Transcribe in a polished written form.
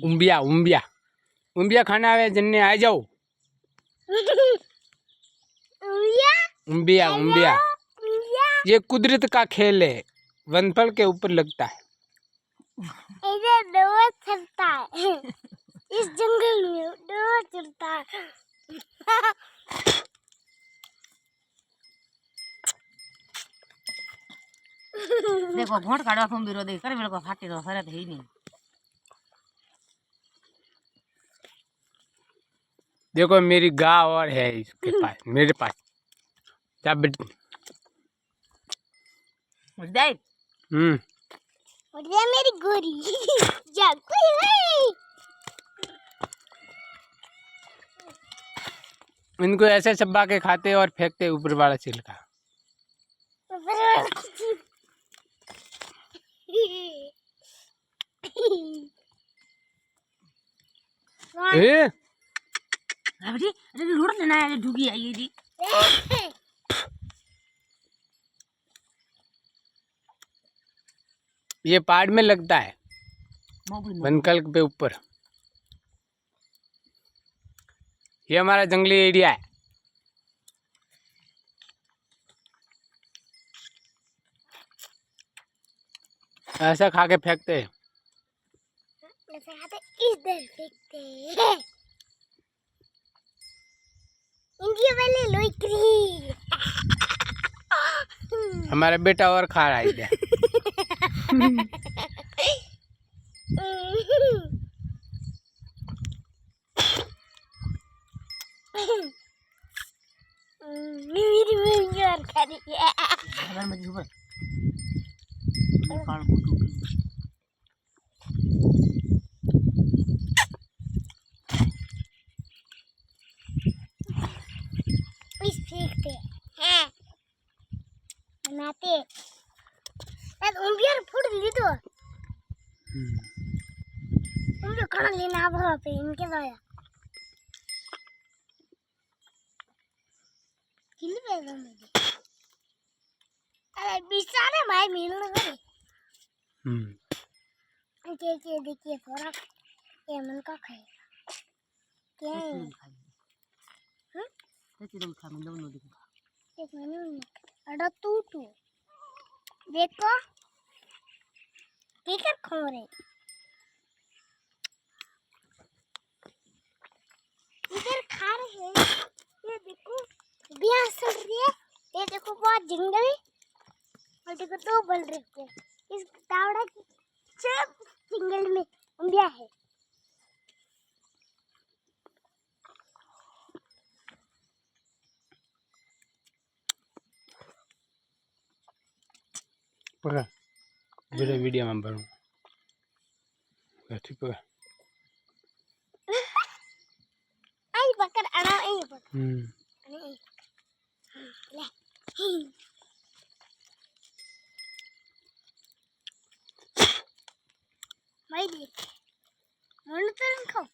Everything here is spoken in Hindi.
उम्बिया उम्बिया उम्बिया खाना आवे जन्ने आ जाओ। उम्बिया उम्बिया ये कुदरत का खेल है, वनफल के ऊपर लगता है। इधर डोर चलता है इस जंगल में डोर चलता है। देखो घोट काढ़वा तुम बिरो देख कर मेरे को फाटी तो फरक है ही नहीं। देखो मेरी गाय और है इसके पास, मेरे पास क्या बेटी मुझे मुझे मेरी गोरी जागती है। इनको ऐसे चबा के खाते और फेंकते ऊपर वाला छिलका। अरे अरे लूट लेना है ढूगी आई जी। ये पहाड़ में लगता है वनकल पे ऊपर। ये हमारा जंगली एरिया है। ऐसा खा के फेंकते हैं। ऐसा खाते इधर फेंकते हैं। इंडिया वाले लोइक्री। हमारा बेटा और खा रहा है इधर। मेरी मम्मी और खा रही है। अगर मैं झूठ इस फेंकते हैं बनाते यार उम्बियार फुट ली तो उम्बियार खाना लेना अब पे इनके लाया किल पे मुझे अरे बिचारे भाई मिलने गए। के देखिए थोड़ा ये मन का खाएगा क्या है तेरे खा मैं दोनों देखो एक मैंने अड़ा टूटू देखो ठीक है खो रहे इधर खा रहे हैं। ये देखो बिया सड़ रही है। ये देखो बहुत जंगल और देखो दो बल रहे हैं। इस तावड़ा की जंगल में उम्बिया है। पकड़ जोड़े वीडियो में बनू ठीक पकड़ आई पकड़ अड़ा आई पकड़ ले भाई देख मन तो खाओ